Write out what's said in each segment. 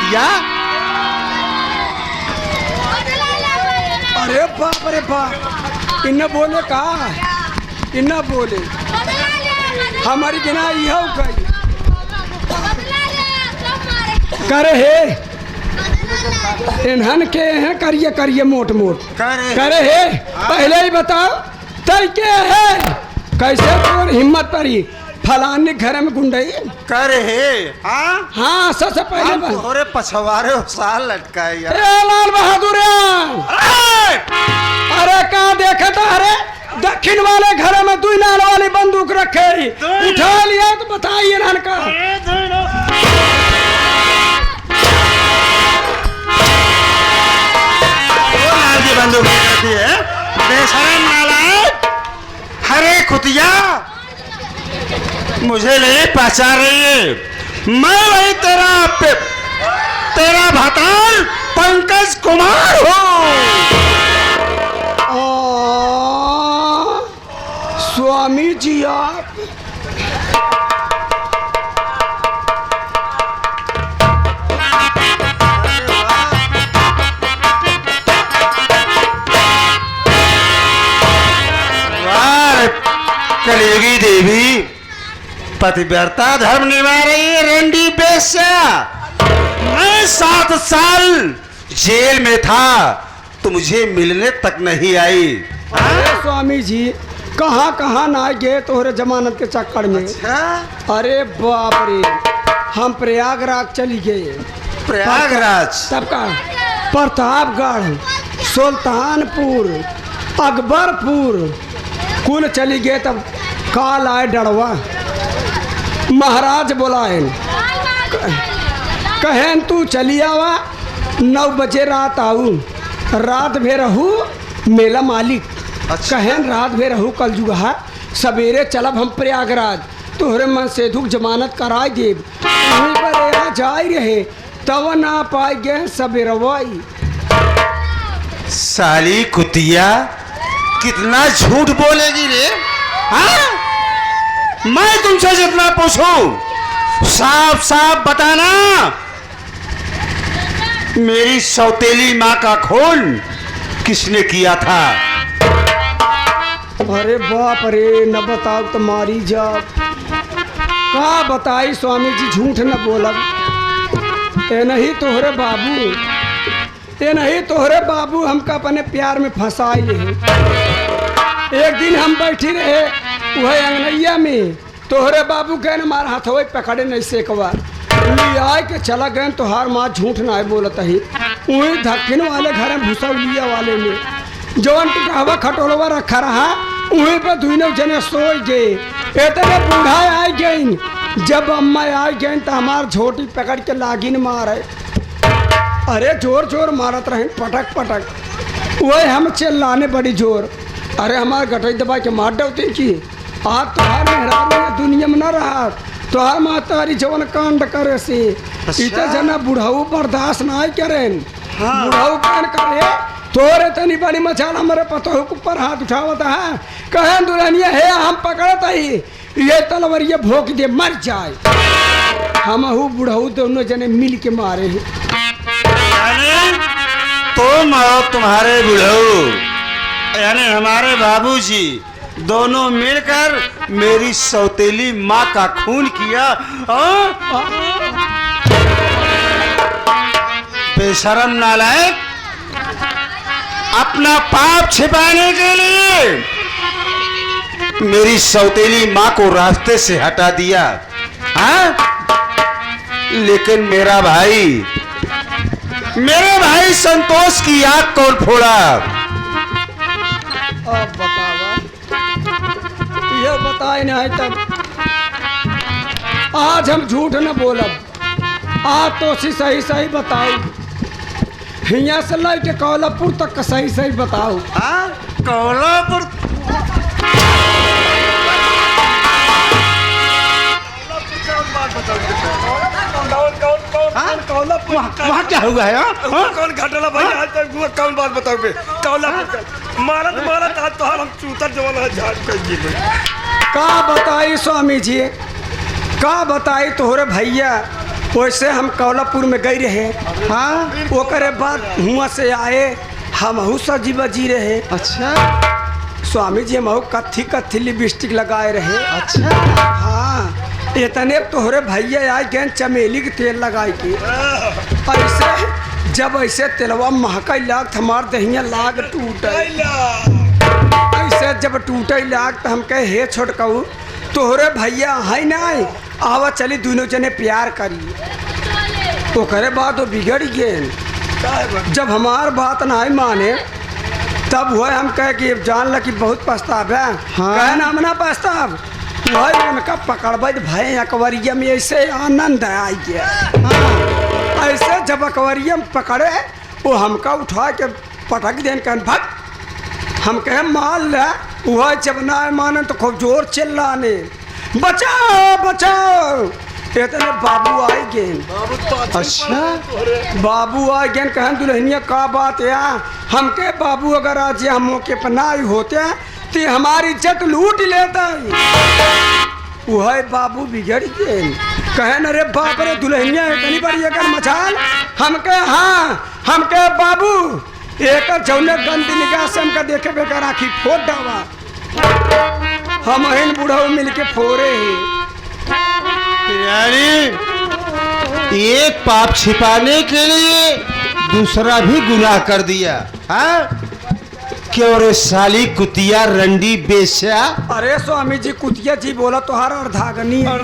कुतिया। अरे बाप इन्ना बोले का इन्ना बोले हमारी बिना यह कही करे है इन्हन के हैं करिए करिए मोट मोट करे है पहले ही बताओ तय के है कैसे तो हिम्मत पड़ी फलाने घर में गुंडई करे है। हाँ हाँ सबसे पहले तोरे पछवारे साल लटकाए यार। लाल बहादुर अरे कहाँ देखे था अरे दक्षिण वाले घर में दुई नाल वाली बंदूक रखे उठा लिया तो बताइए इन्हन का बंदूक रहती है बेशरम नालायक। हरे कुतिया मुझे नहीं पहचान रही है। मैं वही तेरा भताल पंकज कुमार हूँ। स्वामी जी आप कलेगी देवी पतिव्रता धर्म निभा रही है रंडी बेश्या। मैं 7 साल जेल में था तो मुझे मिलने तक नहीं आई। अरे स्वामी जी कहाँ कहाँ ना गए तोहरे जमानत के चक्कर में। अरे बाप रे हम प्रयागराज चली गए। प्रयागराज सबका प्रतापगढ़ सुल्तानपुर अकबरपुर कुल चली गए। तब काल आए डरवा महाराज बुलाए कहें तू चली आवा 9 बजे रात आऊ रात भे रहू मेला मालिक। कहें रात भे रहू कल जुगा सवेरे चलब हम प्रयागराज तोहरे मन से दुख जमानत कराई देव वहीं पर यहाँ जाई रहे तब ना पाई गए सवेरवाई। साली कुतिया कितना झूठ बोलेगी रे। हाँ मैं तुमसे जितना पूछूं साफ साफ बताना मेरी सौतेली माँ का खून किसने किया था। अरे बाप रे न बताओ तो मारी जाओ का बताई स्वामी जी झूठ न बोलब। ए नहीं तोहरे बाबू हमका अपने प्यार में फंसाई है। एक दिन हम बैठी रहे वह अंगनैया में तोहरे बाबू गए मार हाथ हो पकड़े नहीं सेकवा लिया के चला गए तो हार माँ झूठ ना बोलता ही वही दक्षिण वाले घर में भूसौलिया वाले में जौन कहवा खटोलवा रखा रहा वहीं पर दुनों जने सो गए। इतने बूढ़ा आ गई जब अम्मा आ गई तो हमार झोटी पकड़ के लागिन मारे। अरे जोर जोर मारत रहे पटक पटक वही हम चिल्लाने बड़ी जोर। अरे हमारे गटई दबा के मार डवती की आज तोहार मेहराब दुनिया में न रहा तोहार मातारी जवन कांड करे से इतना जना बुढ़ाऊ बर्दाश्त ना करें। बुढ़ाऊ कांड करे तोरे तनी बड़ी मचाल हमारे पतोह के ऊपर हाथ उठावता है कहें दुल्हनिया है हम पकड़ता ही ये तलवरिया भोंक दे मर जाए। हम बुढ़ाऊ दोनों जने मिल के मारे हैं। तुम और तुम्हारे बुढ़ऊ यानी हमारे बाबूजी दोनों मिलकर मेरी सौतेली माँ का खून किया। बेशरम नालायक अपना पाप छिपाने के लिए मेरी सौतेली माँ को रास्ते से हटा दिया। हाँ लेकिन मेरे भाई संतोष की आग कौन फोड़ा। अब बतावा ये बताए नहीं तब आज हम झूठ न बोलब। आज तो सही सही बताओ हिया से लाई के कोल्हापुर तक का सही सही बताओ। कोल्हापुर वहाँ क्या हुआ है? कौन घटना भाई आज तक कौन बात बताओगे? मारत मारत आज तो हम चूतर जवान झाड़ कर का बताई स्वामी जी का बताई तोहरे भैया वैसे हम कौलापुर में गई रहे। हाँ ओकरे बाद हुआ से आए हमहू सजी बजी रहे। अच्छा स्वामी जी हमहू कत्थी कत्थी लिपस्टिक लगाए रहे। अच्छा हाँ इतने तोहरे भैया आए गए चमेली के तेल लगाए के। ऐसे जब ऐसे तेलवा महकई लाग हमार दहिया लाग टूट। ऐसे जब टूटे लाग तो हम कहे हे छोटकऊ तोहरे भैया है ना आवा चली दोनों जने प्यार करी। ओकरे बाद वो बिगड़ गए। जब हमार बात नहीं माने तब हुआ हम कहे कि जान ल कि बहुत पछताव है। हाँ। कहे ना मना पछताव वही उनका पकड़ब भाई अकबरिया में ऐसे आनंद आई गया। हाँ। ऐसे जब अकबरिया में पकड़े वो हमका उठा के पटक देन कहन भट हम कहे मान ले। वह जब ना माने तो खूब जोर चिल्लाने बचाओ बचाओ। इतने बाबू आए गए। अच्छा बाबू आए गए कहन दुल्हनिया का बात है। हम के बाबू अगर आज हम मौके पर ना ही होते तो हमारी इज्जत लूट लेता। वह बाबू बिगड़ गए। कहन अरे बाप रे दुल्हनिया इतनी बड़ी एक मचाल। हम के हाँ हम के बाबू एक जौने गंदी निगाह से हमका देखे बेकार आखी फोड़ डावा। हम हिन बुढ़ऊ मिल के फोड़े हैं। यानी एक पाप छिपाने के लिए दूसरा भी गुनाह कर दिया। हाँ क्यों रे साली कुतिया रंडी बेस्या। अरे स्वामी जी कुतिया जी बोला तो हर अर्धागनी है।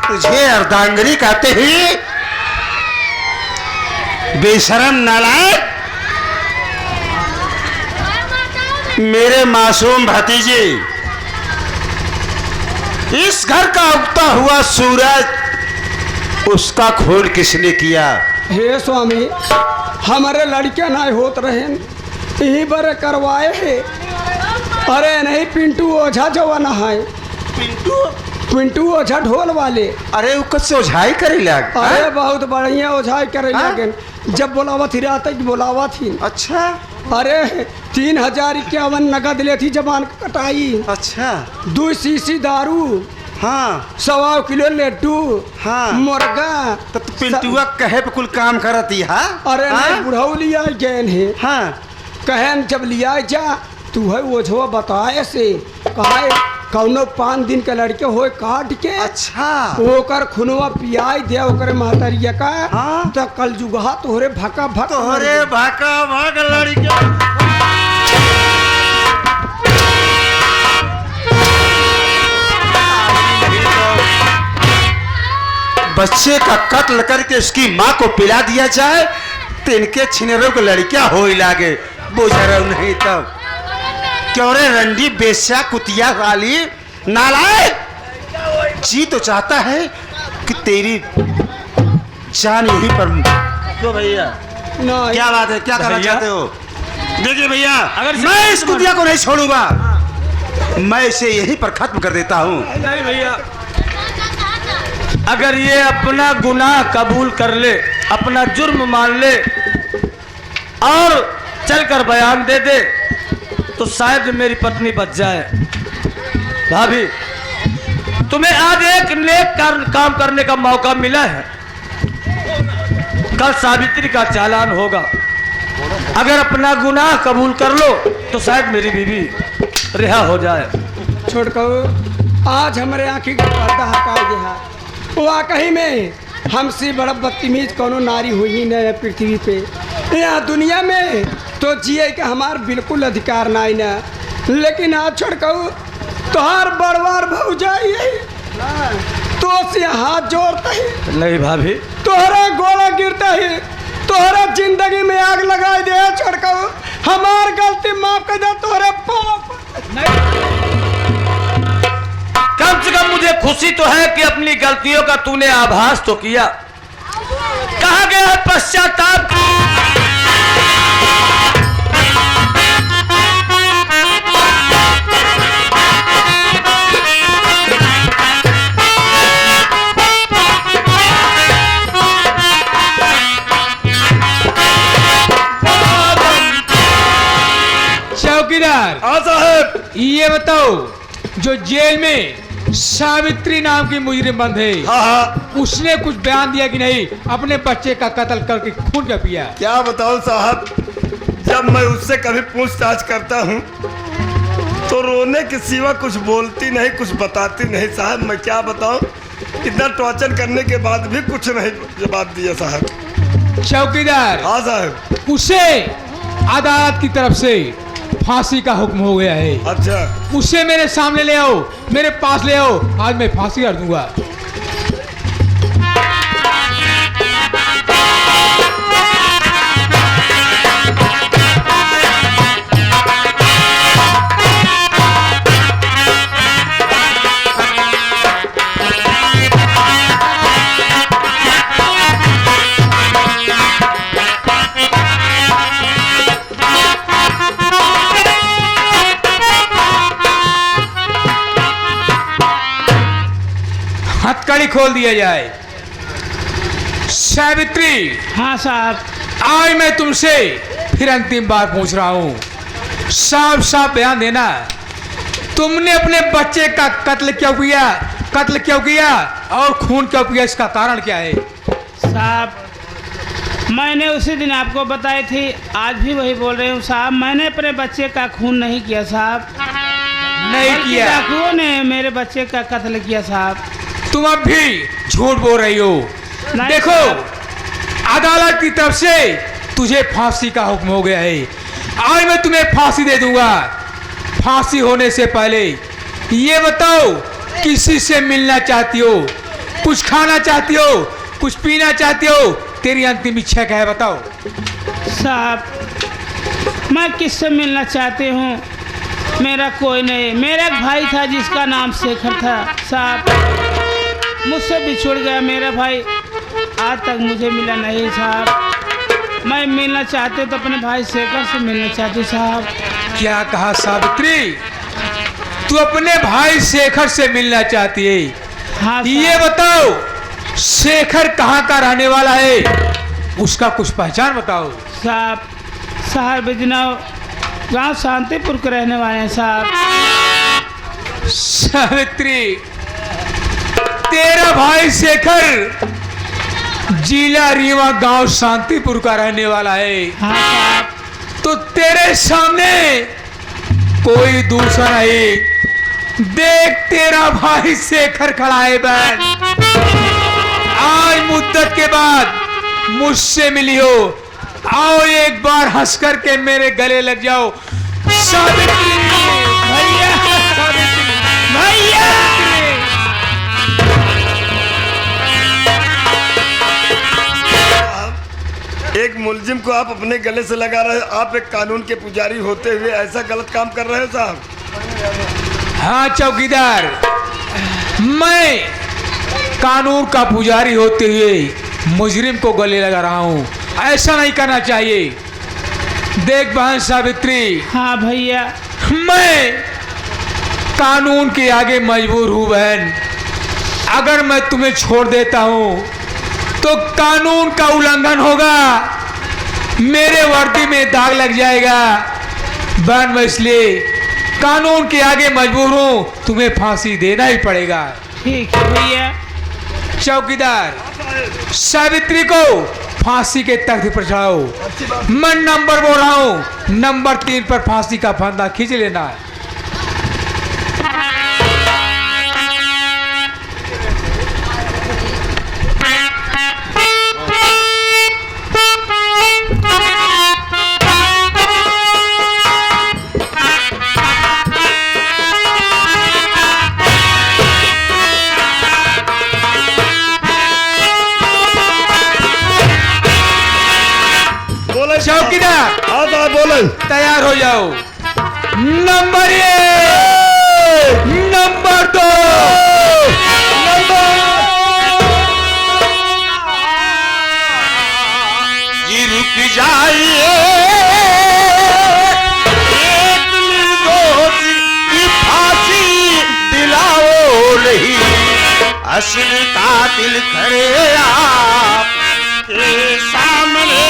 तुझे अर्धांगनी कहते ही बेशरम नालायक। मेरे मासूम भतीजे इस घर का उगता हुआ सूरज उसका खून किसने किया। हे स्वामी हमारे लड़के ना होत रहे यही बार करवाए है। अरे नहीं पिंटू ओझा जवाना है। पिंटू ओझा ढोल वाले। अरे वो कद से ओझाई करे लग। अरे बहुत बढ़िया ओझाई करे हाँ? लगे। जब बोलावा थी रात तक बोलावा थी। अच्छा अरे 3051 नगद ले थी जबान कटाई। अच्छा 2 शीशी दारू हाँ 1.25 किलो लड्डू हाँ। मुर्गा। तो पिंटुआ कहे पे कुल काम करती है। अरे नहीं बुढ़ऊ लिया गए है। हाँ कहन जब लिया जा तू है ओझवा बताए से कहा कौनो 5 दिन के लड़के हो काट के अच्छा ओकर खुनवा पियाई दे ओकर महतरिया का। हाँ। तो कल जुगहा तोहरे भका भक तोहरे भाका भाग लड़के बच्चे का कत्ल करके उसकी माँ को पिला दिया जाए तो इनके छिनेरों को लड़कियां हो ही लागे। बुझरव नहीं तब क्यों रे रंडी बेस्या कुतिया वाली नालायक। जी तो चाहता है कि तेरी जान यहीं पर। तो भैया नहीं। क्या बात है क्या करना चाहते हो। देखिए भैया अगर मैं इस कुतिया को नहीं छोड़ूंगा। मैं इसे यहीं पर खत्म कर देता हूँ। नहीं भैया अगर ये अपना गुनाह कबूल कर ले अपना जुर्म मान ले और चलकर बयान दे दे तो शायद मेरी पत्नी बच जाए। भाभी तुम्हें आज एक नेक काम करने का मौका मिला है। कल सावित्री का चालान होगा। अगर अपना गुनाह कबूल कर लो तो शायद मेरी बीवी रिहा हो जाए। छोड़कर आज हमारे आँखी का पर्दा हटा दिया। वाकई में हमसे बड़ा बदतमीज कोनो नारी हुई ही नहीं है पृथ्वी पे। यहाँ दुनिया में तो जिए का हमार बिल्कुल अधिकार नहीं ना। लेकिन आज छोड़कर तोहार बड़वार भौजाई तो से हाथ जोड़ता है। नहीं भाभी तोहरा गोला गिरता है तोहरा जिंदगी में आग लगा दे। छोड़कर हमार गलती माफ कर दे तोहरे पाप। कम से कम मुझे खुशी तो है कि अपनी गलतियों का तूने आभास तो किया। कहा गया है पश्चाताप। चौकीदार हाँ साहब। ये बताओ, जो जेल में सावित्री नाम की मुजरिम बंद है, हाँ हाँ। उसने कुछ बयान दिया कि नहीं अपने बच्चे का कत्ल करके खून क्या पिया? क्या बताऊं साहब, जब मैं उससे कभी पूछताछ करता हूँ तो रोने के सिवा कुछ बोलती नहीं, कुछ बताती नहीं साहब। मैं क्या बताऊं, इतना टॉर्चर करने के बाद भी कुछ नहीं जवाब दिया साहब। चौकीदार, हाँ साहब। उसे अदालत की तरफ से फांसी का हुक्म हो गया है। अच्छा। उसे मेरे सामने ले आओ, मेरे पास ले आओ, आज मैं फांसी कर दूंगा। हथकड़ी खोल दिया जाए। सावित्री, हाँ साहब। आज मैं तुमसे फिर अंतिम बार पूछ रहा हूँ, साफ साफ बयान देना, तुमने अपने बच्चे का कत्ल क्यों किया? कत्ल क्यों किया और खून क्यों पिया? इसका कारण क्या है? साहब, मैंने उसी दिन आपको बताई थी, आज भी वही बोल रही हूँ साहब। मैंने अपने बच्चे का खून नहीं किया साहब। नहीं किया? डाकुओं ने मेरे बच्चे का कत्ल किया साहब। तुम अब भी झूठ बोल रही हो। नहीं देखो, अदालत की तरफ से तुझे फांसी का हुक्म हो गया है। आज मैं तुम्हें फांसी दे दूंगा। फांसी होने से पहले ये बताओ, किसी से मिलना चाहती हो? कुछ खाना चाहती हो? कुछ पीना चाहती हो? तेरी अंतिम इच्छा क्या है, बताओ। साहब, मैं किससे मिलना चाहती हूँ? मेरा कोई नहीं। मेरा एक भाई था जिसका नाम शेखर था साहब, मुझसे बिछुड़ गया मेरा भाई, आज तक मुझे मिला नहीं साहब। मैं मिलना चाहती तो अपने भाई शेखर से मिलना चाहती साहब। क्या कहा सावित्री? तू अपने भाई शेखर से मिलना चाहती है? हाँ ये साहब। बताओ, शेखर कहाँ का रहने वाला है? उसका कुछ पहचान बताओ। साहब, शहर बिजनौर गांव शांतिपुर के रहने वाले हैं साहब। सावित्री, तेरा भाई शेखर जिला रीवा गांव शांतिपुर का रहने वाला है। हाँ साहब। तो तेरे सामने कोई दूसरा नहीं। देख, तेरा भाई शेखर खड़ा है बहन। आज मुद्दत के बाद मुझसे मिली हो, आओ एक बार हंस करके मेरे गले लग जाओ। सावित्री, भैया, भैया। एक मुलजिम को आप अपने गले से लगा रहे हो। आप एक कानून के पुजारी होते हुए ऐसा गलत काम कर रहे हो साहब। हाँ चौकीदार, मैं कानून का पुजारी होते हुए मुजरिम को गले लगा रहा हूँ। ऐसा नहीं करना चाहिए। देख बहन सावित्री, हाँ भैया। मैं कानून के आगे मजबूर हूँ बहन। अगर मैं तुम्हें छोड़ देता हूँ तो कानून का उल्लंघन होगा, मेरे वर्दी में दाग लग जाएगा बहन। मैं इसलिए कानून के आगे मजबूर हूँ, तुम्हें फांसी देना ही पड़ेगा। ठीक है भैया। चौकीदार, सावित्री को फांसी के तख्त पर चढ़ाओ। मैं नंबर बोल रहा हूँ, नंबर 3 पर फांसी का फंदा खींच लेना। चौकीदार, हाँ साहब बोलो। तैयार हो जाओ। नंबर 1, नंबर 2, जी रुक जाइए, एक निर्दोष की फांसी दिलाओ नहीं। असल कातिल खड़े आप के सामने,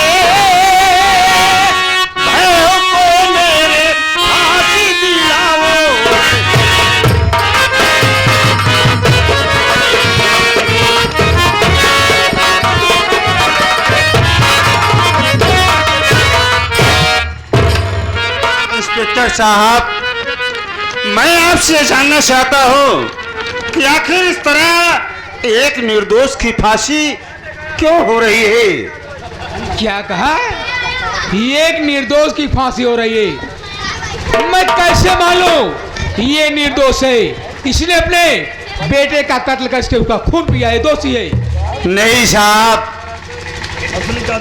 भयो को मेरे इंस्पेक्टर साहब, मैं आपसे जानना चाहता हूँ कि आखिर इस तरह एक निर्दोष की फांसी क्यों हो रही है? क्या कहा? ये एक निर्दोष की फांसी हो रही है। मैं कैसे मालूम ये निर्दोष है? इसने अपने बेटे का कत्ल करके उसका खून पिया है, दोषी है। नहीं साहब,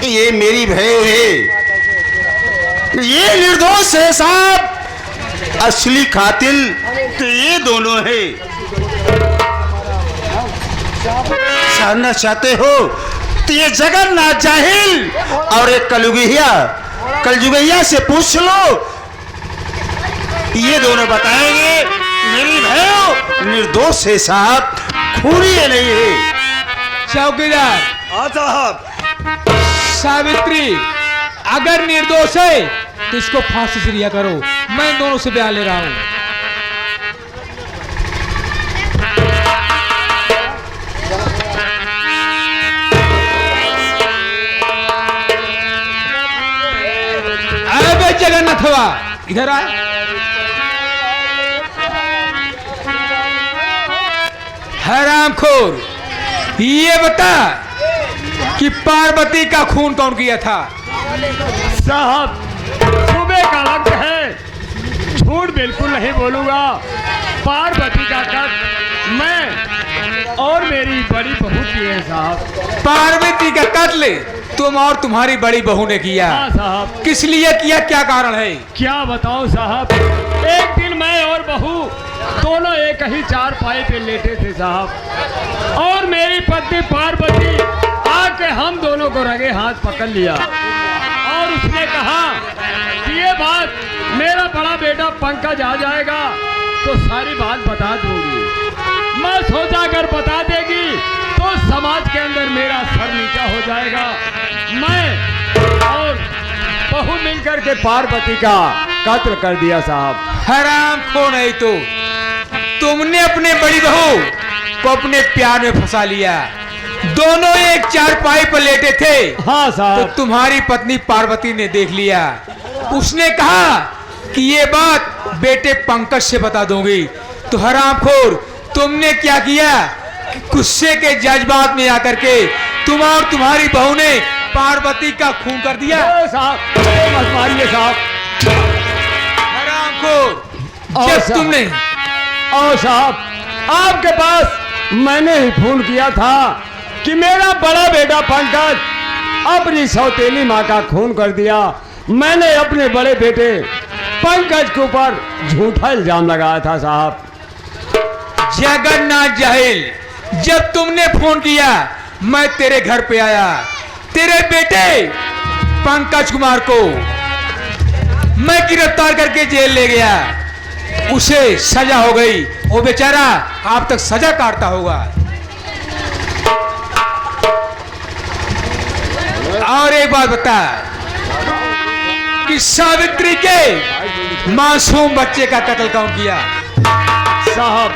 ये मेरी भय है, ये निर्दोष है साहब। असली कातिल तो ये दोनों है। जानना चाहते हो तो ये जगन्नाथ जाहिल और एक कलजुगैया से पूछ लो, ये दोनों बताएंगे। मेरी भयो निर्दोष है साहब, खूनी है नहीं है। चौकीदार साहब, सावित्री अगर निर्दोष है तो इसको फांसी से रिहा करो। मैं दोनों से बयान ले रहा हूं। अबे जगन्नाथ हुआ, इधर आ। हरामखोर, ये बता कि पार्वती का खून कौन किया था? साहब, सुबह का वक्त है, झूठ बिल्कुल नहीं बोलूंगा। पार्वती का कत्ल मैं और मेरी बड़ी बहू की है साहब। पार्वती का कत्ल तुम और तुम्हारी बड़ी बहू ने किया? हाँ साहब। किस लिए किया, क्या कारण है? क्या बताऊं साहब, एक दिन मैं और बहू दोनों एक ही चारपाई पे लेटे थे साहब, और मेरी पत्नी पार्वती आके हम दोनों को रगे हाथ पकड़ लिया और उसने कहा कि ये बात मेरा बड़ा बेटा पंकज आ जाएगा तो सारी बात बता दूंगी। मैं सोचा अगर बता देगी तो समाज के अंदर मेरा सर नीचा हो जाएगा। मैं और बहू मिलकर के पार्वती का कत्ल कर दिया साहब। हरामखोर नहीं तो तुमने अपने बड़ी बहू को अपने प्यार में फंसा लिया। दोनों एक चारपाई पर लेटे थे। हाँ साहब। तो तुम्हारी पत्नी पार्वती ने देख लिया। उसने कहा कि ये बात बेटे पंकज से बता दूंगी। तो हरामखोर, तुमने क्या किया? गुस्से के जज्बात में आकर के तुम और तुम्हारी बहू ने पार्वती का खून कर दिया। साहब, मत मारिए साहब। हरामखोर, जब तुमने और साहब, आपके पास मैंने ही फोन किया था कि मेरा बड़ा बेटा पंकज अपनी सौतेली माँ का खून कर दिया। मैंने अपने बड़े बेटे पंकज के ऊपर झूठा इल्जाम लगाया था साहब। जगन्नाथ जाहिल, जब तुमने फोन किया मैं तेरे घर पे आया। तेरे बेटे पंकज कुमार को मैं गिरफ्तार करके जेल ले गया। उसे सजा हो गई, वो बेचारा आप तक सजा काटता होगा। और एक बात बता कि सावित्री के मासूम बच्चे का कत्ल कौन किया? साहब,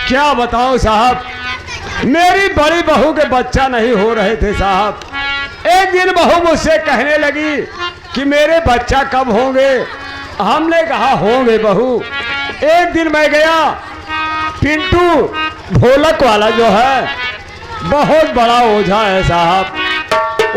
क्या बताऊं साहब, मेरी बड़ी बहू के बच्चा नहीं हो रहे थे साहब। एक दिन बहू मुझसे कहने लगी कि मेरे बच्चा कब होंगे। हमने कहा होंगे बहू। एक दिन मैं गया, पिंटू ढोलक वाला जो है, बहुत बड़ा ओझा है साहब,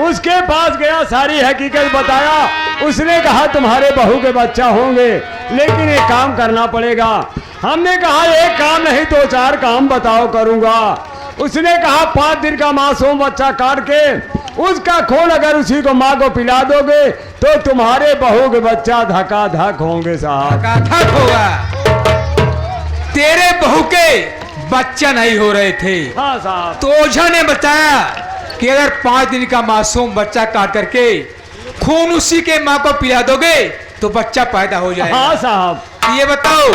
उसके पास गया, सारी हकीकत बताया। उसने कहा तुम्हारे बहू के बच्चा होंगे, लेकिन एक काम करना पड़ेगा। हमने कहा एक काम नहीं, 2-4 काम बताओ करूंगा। उसने कहा 5 दिन का मासूम बच्चा काट के उसका खून अगर उसी को माँ को पिला दोगे तो तुम्हारे बहू के बच्चा धका धक होंगे साहब। धक होगा। तेरे बहू के बच्चा नहीं हो रहे थे। हाँ साहब। तो ओझा ने बताया कि अगर 5 दिन का मासूम बच्चा काट करके खून उसी के माँ को पिला दोगे तो बच्चा पैदा हो जाएगा। हाँ साहब। ये बताओ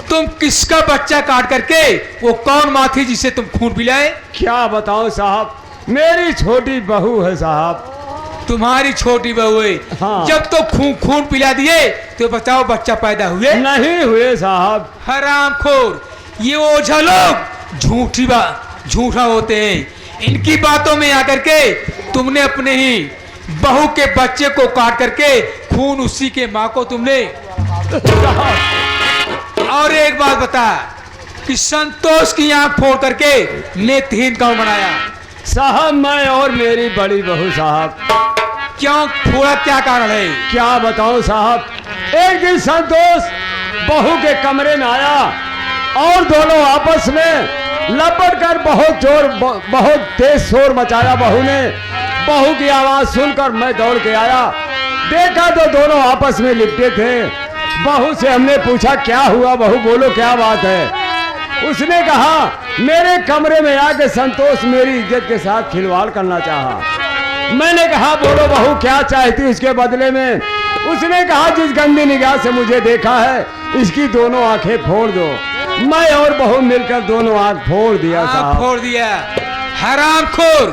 तुम किसका बच्चा काट करके, वो कौन माँ थी जिसे तुम खून पिलाए? क्या बताओ साहब, मेरी छोटी बहू है साहब। तुम्हारी छोटी बहू है। हाँ। जब तो खून पिला दिए तो बताओ बच्चा पैदा हुए? नहीं हुए साहब। हरामखोर, ये ओझा लोग झूठा होते हैं। इनकी बातों में आकर के तुमने अपने ही बहू के बच्चे को काट करके खून उसी के माँ को तुमने। और एक बात बता कि संतोष की आंख फोड़ करके नेत्रहीन कौन बनाया? साहब मैं और मेरी बड़ी बहू साहब। क्यों फोड़ा, क्या कारण है? क्या बताऊं साहब, एक दिन संतोष बहू के कमरे में आया और दोनों आपस में लपट कर बहुत तेज शोर मचाया। बहू ने, बहू की आवाज सुनकर मैं दौड़ के आया, देखा तो दोनों आपस में लिपटे थे। बहू से हमने पूछा क्या हुआ, बहू बोलो क्या बात है? उसने कहा मेरे कमरे में आके संतोष मेरी इज्जत के साथ खिलवाड़ करना चाहा। मैंने कहा बोलो बहू क्या चाहती उसके बदले में? उसने कहा जिस गंदी निगाह से मुझे देखा है इसकी दोनों आंखें फोड़ दो। मैं और बहू मिलकर दोनों आंख फोड़ दिया साहब। फोड़ दिया? हरामखोर,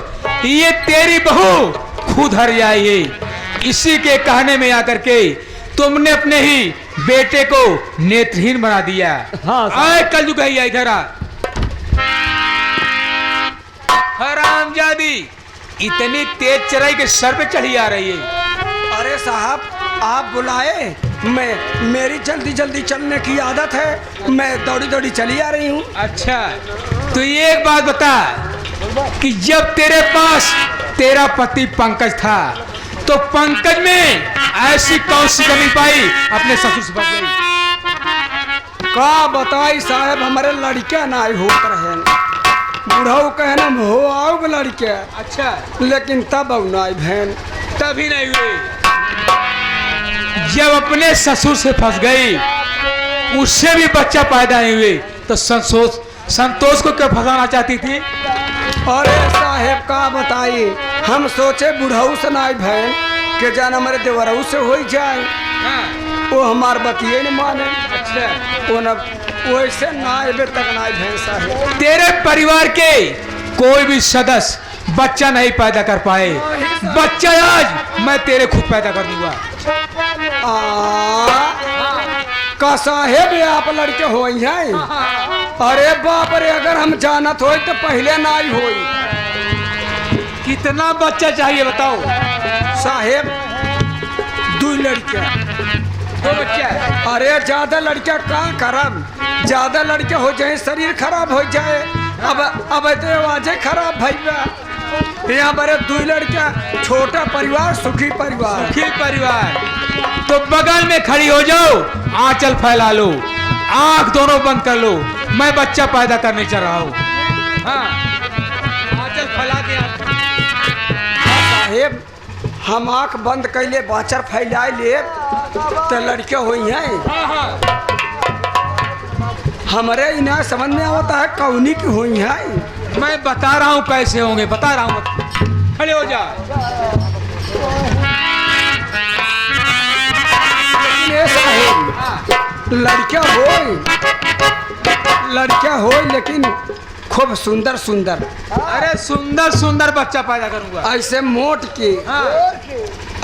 ये तेरी बहू खुद हर आई। इसी के कहने में आकर के तुमने अपने ही बेटे को नेत्रहीन बना दिया। हाँ आए कलयुग है इधर आ। हरामजादी, इतनी तेज चढ़ाई के सर पे चढ़ी आ रही है। अरे साहब आप बुलाए, मेरी जल्दी जल्दी चलने की आदत है, मैं दौड़ी दौड़ी चली आ रही हूँ। अच्छा तो ये एक बात बता कि जब तेरे पास तेरा पति पंकज था तो पंकज में ऐसी कौन सी कमी पाई अपने ससुर से बच गई? का बताई साहब, हमारे लड़के ना होकर है, बुढ़ाऊ कहना हो आओ लड़के। अच्छा लेकिन तब नाई बहन तभी नहीं हुए। जब अपने ससुर से फंस गई, उससे भी बच्चा पैदा नहीं हुए, तो संतोष को क्यों फंसाना चाहती थी? अरे साहेब का बताई, हम सोचे बुढ़ाऊ से नाई बहन के जान हमारे देवराऊ से हो जाए। वो हमार बतिये नहीं माने। अच्छा वो न वैसे नाई बे तक नाई बहन साहेब। तेरे परिवार के कोई भी सदस्य बच्चा नहीं पैदा कर पाए, बच्चा आज मैं तेरे खुद पैदा कर दूंगा। का साहेब आप लड़के हो हैं? अरे बाप रे, अगर हम जानत हो तो पहले नाई हो। कितना बच्चा चाहिए बताओ? साहेब 2 लड़के। 2 बच्चा? अरे ज्यादा लड़का का करब, ज्यादा लड़के हो जाए शरीर खराब हो जाए। अब तो आवाजे खराब भैया। यहाँ पर 2 लड़का, छोटा परिवार सुखी परिवार। सुखी परिवार तो बगल में खड़ी हो जाओ, आंचल फैला लो, आंख दोनों बंद कर लो, मैं बच्चा पैदा करने चल रहा हूँ। हाँ आंचल फैला के साहेब हम आंख बंद कैले बाचर फैलाए ले तो लड़के हुई हैं। हमारे इन्हें समझ में आता है कौनी की हुई है। मैं बता रहा हूँ कैसे होंगे, बता रहा हूँ, खड़े हो जा। लड़का हो लेकिन खूब सुंदर सुंदर। अरे सुंदर सुंदर बच्चा पैदा करूंगा। ऐसे मोट के,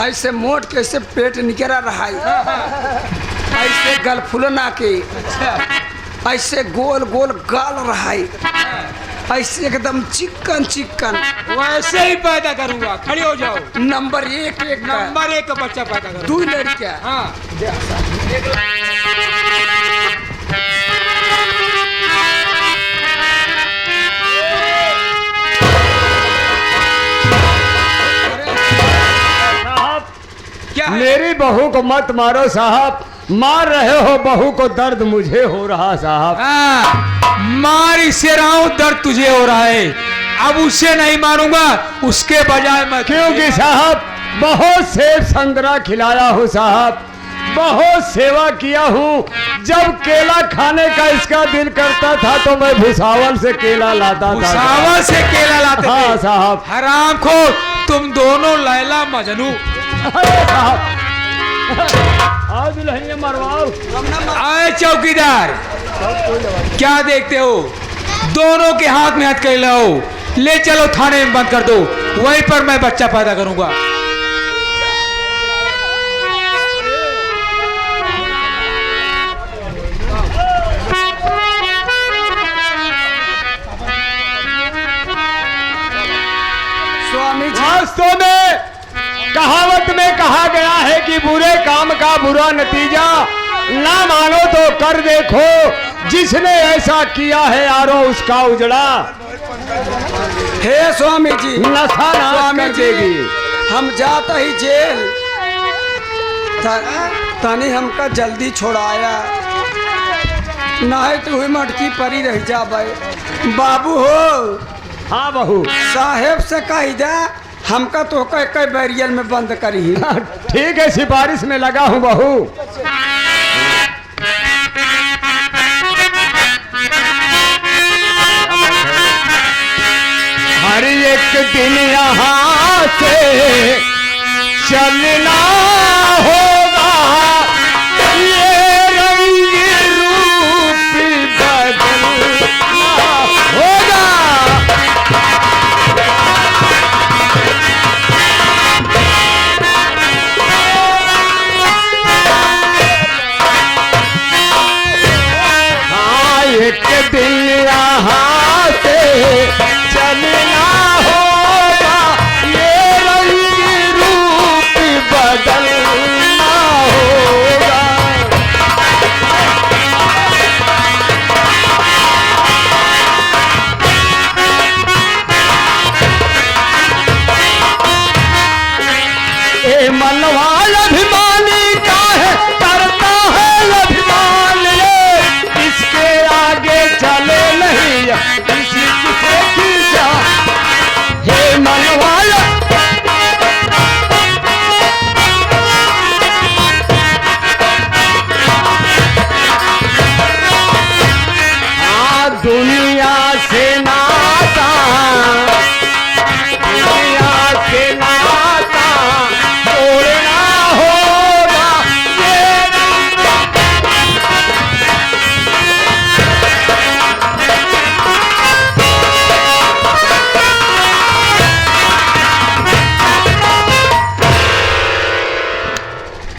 ऐसे मोट के, ऐसे पेट निकला रहा है, ऐसे गल फुलना के, ऐसे गोल गोल गाल रहा है, ऐसे एकदम चिकन चिकन, वैसे ही पैदा करूंगा। खड़ी हो जाओ। नंबर 1 नंबर 1 का बच्चा पैदा करूंगा। 2 लड़कियां। हाँ क्या है? मेरी बहू को मत मारो साहब, मार रहे हो बहू को, दर्द मुझे हो रहा साहब। मार इसे रहा हूं, दर्द तुझे हो रहा है। अब उसे नहीं मारूंगा, उसके बजाय मैं, क्योंकि साहब बहुत सेब संतरा खिलाया हूँ साहब, बहुत सेवा किया हूँ। जब केला खाने का इसका दिल करता था तो मैं भुसावल से केला लाता था। भुसावल से केला लाते? हाँ साहब। हरामखोर, तुम दोनों लैला मजनू। आए चौकीदार, क्या देखते हो? दोनों के हाथ में हथकड़ी लाओ, ले चलो थाने में बंद कर दो, वहीं पर मैं बच्चा पैदा करूंगा। स्वामी जी वास्तव में का बुरा नतीजा ना मानो तो कर देखो, जिसने ऐसा किया है यारो उसका उजड़ा हे स्वामी जी, नशा ना स्वामी कर जी, देगी। हम जाता ही जेल तनी हमका जल्दी छोड़ाया, नहीं तो हुई मटकी परी रह जाबे। बाबू हो, हाँ बहू, साहेब से कही जा हमका तो कई बैरियर में बंद करी। ठीक है, सिफारिश में लगा हूँ बहू। हर एक दिन यहाँ से चलना